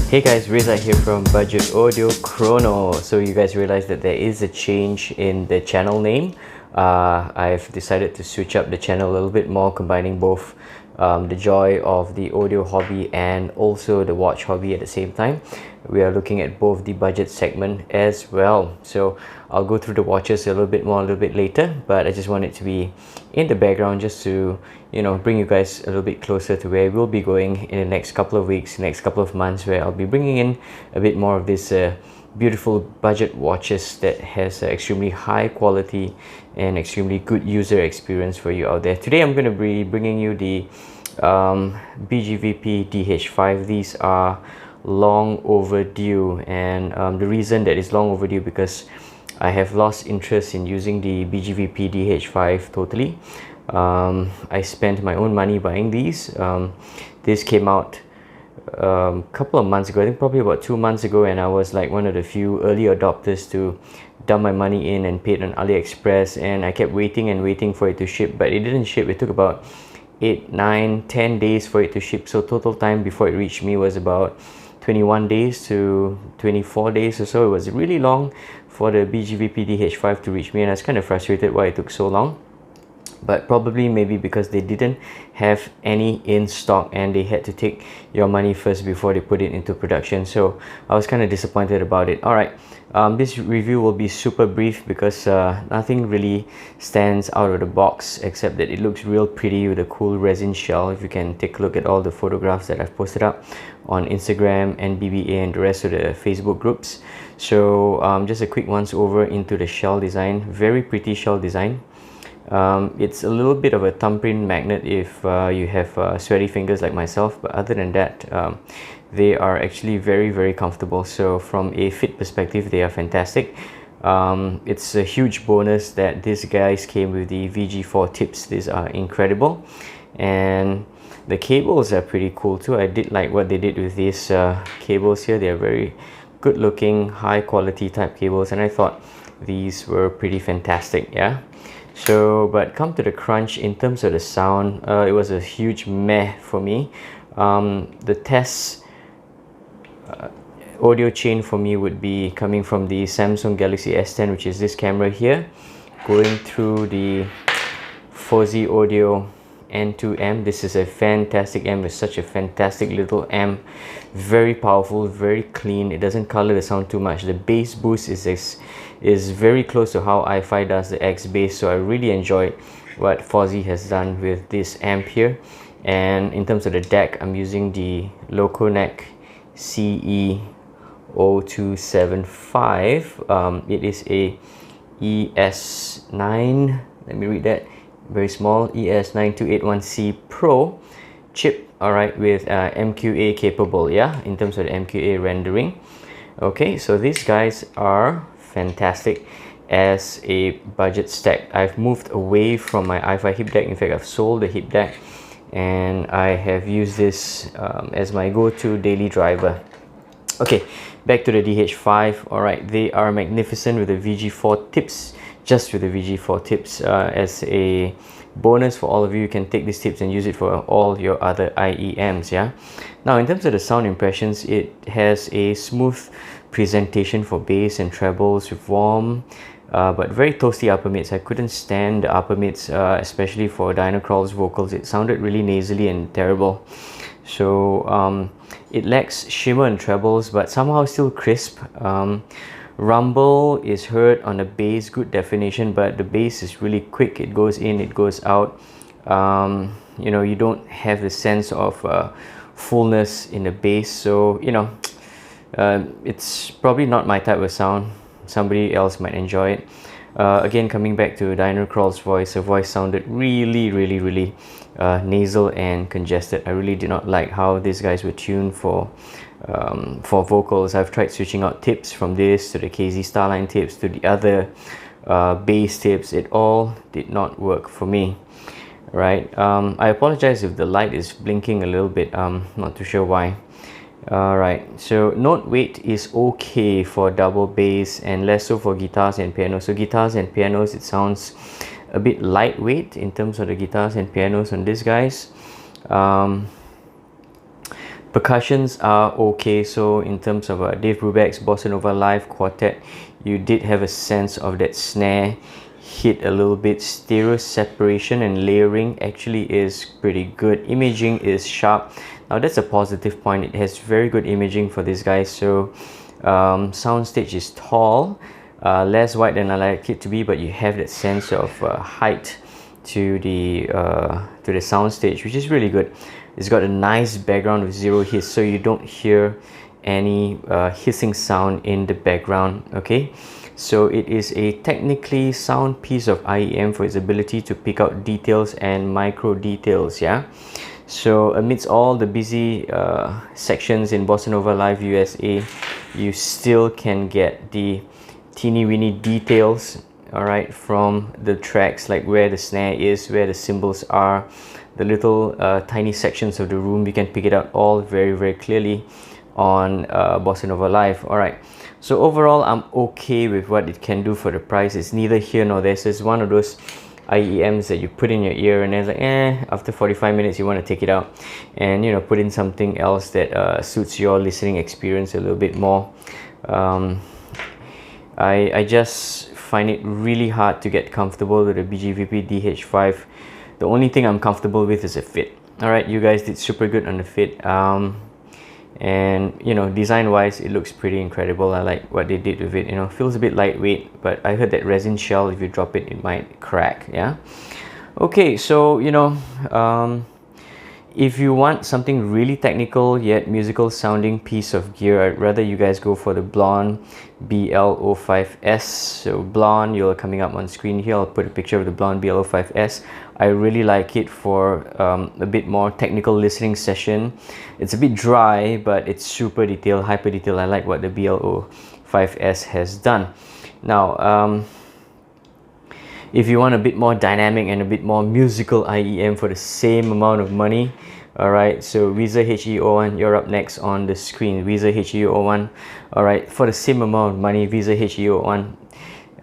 Hey guys, Reza here from Budget Audio Chrono. So you guys realize that there is a change in the channel name. I've decided to switch up the channel a little bit more, combining both the joy of the audio hobby and also the watch hobby at the same time. We are looking at both the budget segment as well. So I'll go through the watches a little bit more a little bit later, but I just want it to be in the background just to, you know, bring you guys a little bit closer to where we'll be going in the next couple of weeks, next couple of months, where I'll be bringing in a bit more of this beautiful budget watches that has extremely high quality and extremely good user experience for you out there. Today I'm going to be bringing you the BGVP DH5. These are long overdue, and the reason that it's long overdue because I have lost interest in using the BGVP DH5 totally. I spent my own money buying these. This came out a couple of months ago, I think probably about 2 months ago, and I was like one of the few early adopters to dump my money in and paid on AliExpress, and I kept waiting and waiting for it to ship, but it didn't ship. It took about 8, 9, 10 days for it to ship, so total time before it reached me was about 21 days to 24 days or so. It was really long for the BGVP DH5 to reach me, and I was kind of frustrated why it took so long. But probably maybe because they didn't have any in stock and they had to take your money first before they put it into production. So I was kind of disappointed about it. Alright, this review will be super brief because nothing really stands out of the box except that it looks real pretty with a cool resin shell. If you can take a look at all the photographs that I've posted up on Instagram and BBA and the rest of the Facebook groups. So just a quick once over into the shell design. Very pretty shell design. It's a little bit of a thumbprint magnet if you have sweaty fingers like myself, but other than that, they are actually very comfortable. So from a fit perspective, they are fantastic. It's a huge bonus that these guys came with the VG4 tips. These are incredible, and the cables are pretty cool too. I did like what they did with these cables here. They are very good looking, high quality type cables, and I thought these were pretty fantastic. Yeah. So, but come to the crunch, in terms of the sound, it was a huge meh for me. The test audio chain for me would be coming from the Samsung Galaxy S10, which is this camera here, going through the Fosi Audio N2 amp. This is a fantastic amp. It's such a fantastic little amp, very powerful, very clean. It doesn't color the sound too much. The bass boost is very close to how i-Fi does the X bass, so I really enjoyed what Fosi has done with this amp here. And in terms of the DAC, I'm using the Loconaq CE0275. It is a ES9, let me read that, very small, ES9281C Pro chip, alright, with MQA capable, yeah, in terms of the MQA rendering. Okay, so these guys are fantastic as a budget stack. I've moved away from my i-Fi hip deck. In fact, I've sold the hip deck and I have used this as my go-to daily driver. Okay, back to the DH5. Alright, they are magnificent with the VG4 tips. Just with the VG4 tips, as a bonus for all of you, you can take these tips and use it for all your other IEMs. Yeah. Now, in terms of the sound impressions, it has a smooth presentation for bass and trebles, with warm but very toasty upper mids. I couldn't stand the upper mids, especially for Diana Krall's vocals. It sounded really nasally and terrible. So it lacks shimmer and trebles, but somehow still crisp. Rumble is heard on the bass, good definition, but the bass is really quick. It goes in, it goes out. You know, you don't have the sense of fullness in the bass, so you know, it's probably not my type of sound. Somebody else might enjoy it. Again, coming back to Diana Krall's voice, her voice sounded really nasal and congested. I really did not like how these guys were tuned for vocals. I've tried switching out tips from this to the KZ Starline tips to the other bass tips. It all did not work for me. Right. I apologize if the light is blinking a little bit. Not too sure why. Alright, so note weight is okay for double bass and less so for guitars and pianos. So guitars and pianos, it sounds a bit lightweight in terms of the guitars and pianos on these guys. Percussions are okay, so in terms of Dave Brubeck's Bossa Nova Live Quartet, you did have a sense of that snare hit a little bit. Stereo separation and layering actually is pretty good. Imaging is sharp. Now that's a positive point. It has very good imaging for this guy. So soundstage is tall, less wide than I like it to be, but you have that sense of height to the soundstage, which is really good. It's got a nice background with zero hiss, so you don't hear any hissing sound in the background. Okay, so it is a technically sound piece of IEM for its ability to pick out details and micro details. Yeah, so amidst all the busy sections in Bossa Nova Live USA, you still can get the teeny weeny details, all right, from the tracks, like where the snare is, where the cymbals are, the little tiny sections of the room. You can pick it out all very, very clearly on Bossa Nova Live. All right, so overall I'm okay with what it can do for the price. It's neither here nor there. So it's one of those IEMs that you put in your ear and then it's like, after 45 minutes you want to take it out and, you know, put in something else that suits your listening experience a little bit more. I just find it really hard to get comfortable with the BGVP DH5. The only thing I'm comfortable with is the fit. Alright, you guys did super good on the fit. And you know, design wise it looks pretty incredible. I like what they did with it. You know, feels a bit lightweight, but I heard that resin shell, if you drop it, it might crack. Yeah. Okay, so you know, if you want something really technical yet musical sounding piece of gear, I'd rather you guys go for the Blonde BL05S. So Blonde, you're coming up on screen here. I'll put a picture of the Blonde BL05S. I really like it for a bit more technical listening session. It's a bit dry, but it's super detailed, hyper detailed. I like what the BL05S has done. Now, if you want a bit more dynamic and a bit more musical IEM for the same amount of money, alright, so Weezer HE01, you're up next on the screen. Weezer HE01, alright, for the same amount of money, Weezer HE01,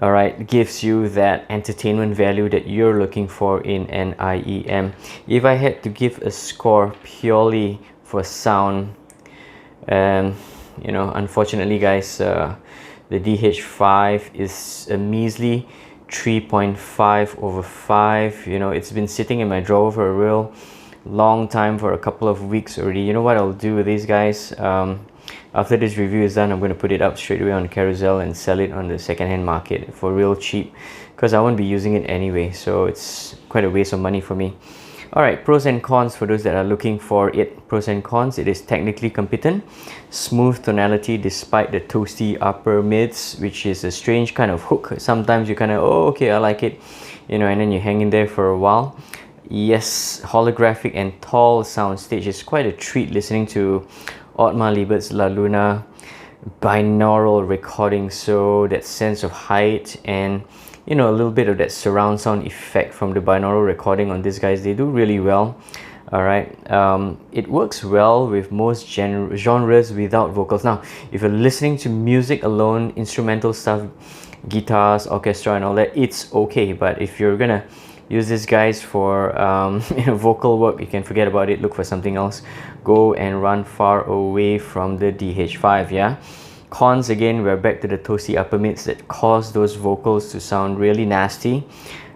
alright, gives you that entertainment value that you're looking for in an IEM. If I had to give a score purely for sound, you know, unfortunately guys, the DH5 is a measly 3.5/5. You know, it's been sitting in my drawer for a real long time, for a couple of weeks already. You know what I'll do with these guys? After this review is done, I'm going to put it up straight away on Carousel and sell it on the second-hand market for real cheap, because I won't be using it anyway, so it's quite a waste of money for me. Alright, pros and cons for those that are looking for it. Pros and cons: it is technically competent, smooth tonality despite the toasty upper mids, which is a strange kind of hook. Sometimes you kind of, oh okay, I like it, you know, and then you hang in there for a while. Yes, holographic and tall soundstage is quite a treat listening to Ottmar Liebert's La Luna binaural recording. So that sense of height and, you know, a little bit of that surround sound effect from the binaural recording on these guys, they do really well. Alright, it works well with most genres without vocals. Now, if you're listening to music alone, instrumental stuff, guitars, orchestra and all that, it's okay. But if you're gonna use these guys for you know, vocal work, you can forget about it. Look for something else. Go and run far away from the DH5. Yeah. Cons, again, we're back to the toasty upper mids that cause those vocals to sound really nasty.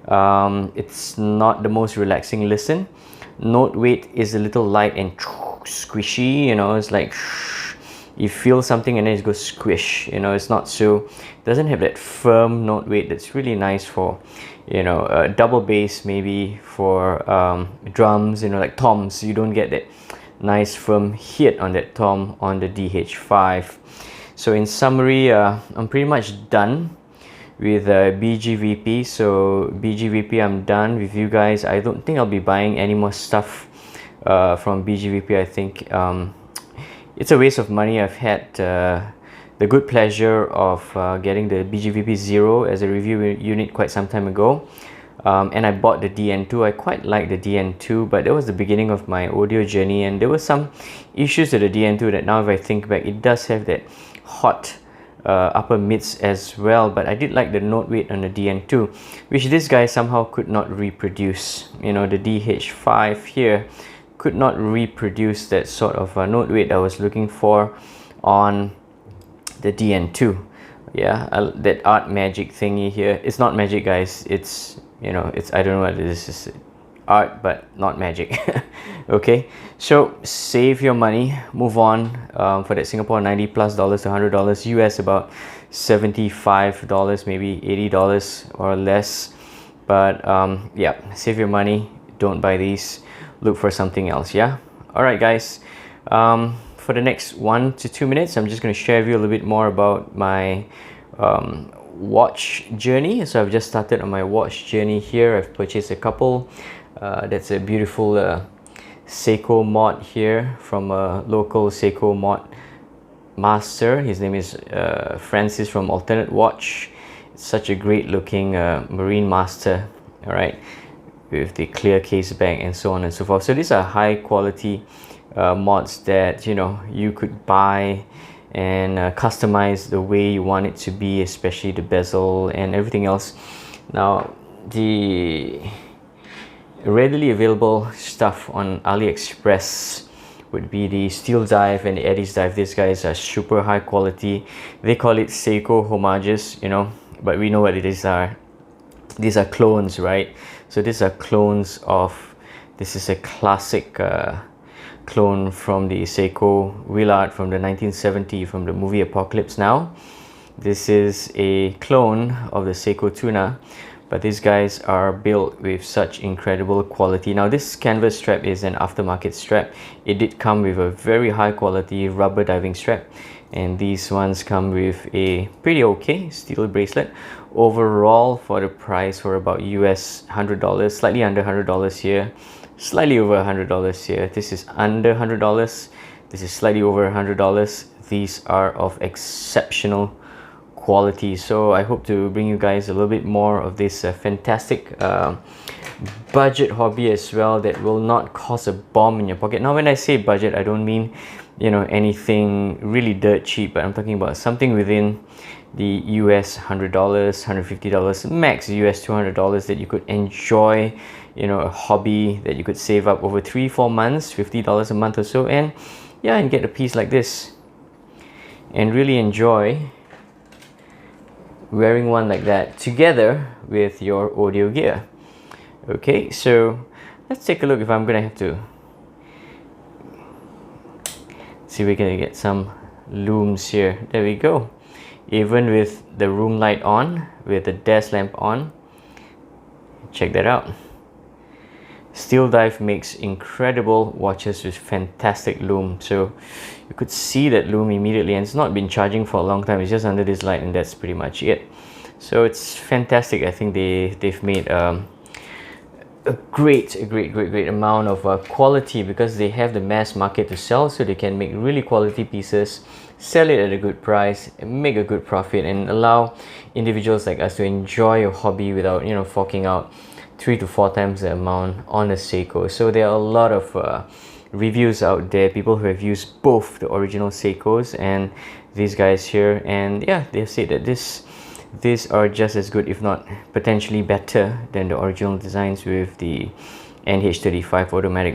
It's not the most relaxing listen. Note weight is a little light and squishy, you know, it's like you feel something and then it goes squish, you know, it's not so, it doesn't have that firm note weight that's really nice for, you know, double bass, maybe for drums, you know, like toms. You don't get that nice firm hit on that tom on the DH5. So in summary, I'm pretty much done with BGVP. So BGVP, I'm done with you guys. I don't think I'll be buying any more stuff from BGVP. I think it's a waste of money. I've had the good pleasure of getting the BGVP 0 as a review unit quite some time ago. And I bought the DN2. I quite like the DN2, but that was the beginning of my audio journey, and there were some issues with the DN2 that now if I think back, it does have that hot upper mids as well. But I did like the note weight on the DN2, which this guy somehow could not reproduce. You know, the DH5 here could not reproduce that sort of note weight I was looking for on the DN2. Yeah, that art magic thingy here. It's not magic, guys. It's, you know, it's, I don't know what it is. It's art, but not magic. Okay, so save your money, move on. For that Singapore, $90 plus to $100. US about $75, maybe $80 or less. But yeah, save your money, don't buy these, look for something else. Yeah, all right guys, for the next 1 to 2 minutes, I'm just going to share with you a little bit more about my watch journey. So I've just started on my watch journey here. I've purchased a couple. That's a beautiful Seiko mod here from a local Seiko mod master. His name is Francis from Alternate Watch. It's such a great looking marine master, all right, with the clear case back and so on and so forth. So these are high quality mods that, you know, you could buy and customize the way you want it to be, especially the bezel and everything else. Now, the readily available stuff on AliExpress would be the Steel Dive and the Eddie's Dive. These guys are super high quality. They call it Seiko homages, you know, but we know what it is. These are clones, right? So these are clones of, this is a classic clone from the Seiko wheel art from the 1970 from the movie Apocalypse Now. This is a clone of the Seiko Tuna, but these guys are built with such incredible quality. Now this canvas strap is an aftermarket strap. It did come with a very high quality rubber diving strap, and these ones come with a pretty okay steel bracelet. Overall, for the price, for about US $100, slightly under $100 here, slightly over $100 here. This is under $100. This is slightly over $100. These are of exceptional quality. So I hope to bring you guys a little bit more of this fantastic budget hobby as well, that will not cost a bomb in your pocket. Now when I say budget, I don't mean, you know, anything really dirt cheap, but I'm talking about something within the US $100, $150, max US $200, that you could enjoy, you know, a hobby that you could save up over 3-4 months, $50 a month or so, and yeah, and get a piece like this and really enjoy wearing one like that together with your audio gear. Okay, so let's take a look. If I'm gonna have to see, we're gonna get some looms here. There we go. Even with the room light on, with the desk lamp on, check that out. Steel Dive makes incredible watches with fantastic loom. So you could see that loom immediately, and it's not been charging for a long time. It's just under this light, and that's pretty much it. So it's fantastic. I think they've made a great amount of quality, because they have the mass market to sell, so they can make really quality pieces, sell it at a good price, and make a good profit, and allow individuals like us to enjoy a hobby without, you know, forking out 3 to 4 times the amount on a Seiko. So there are a lot of reviews out there, people who have used both the original Seikos and these guys here, and yeah, they've said that these are just as good, if not potentially better, than the original designs with the NH35 automatic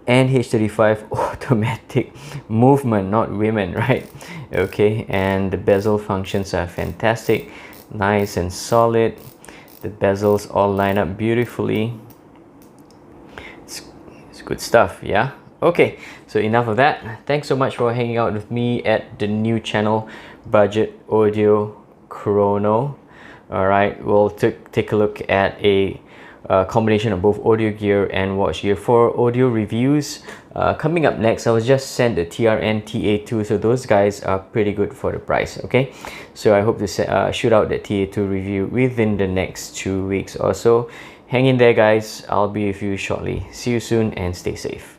NH35 automatic movement, not women, right? Okay, and the bezel functions are fantastic, nice and solid. The bezels all line up beautifully. It's good stuff, yeah? Okay, so enough of that. Thanks so much for hanging out with me at the new channel, Budget Audio Chrono. Alright, we'll take a look at a combination of both audio gear and watch gear. For audio reviews, coming up next, I was just sent the TRN TA2, so those guys are pretty good for the price. Okay, so I hope to shoot out that TA2 review within the next 2 weeks or so. Hang in there guys, I'll be with you shortly. See you soon and stay safe.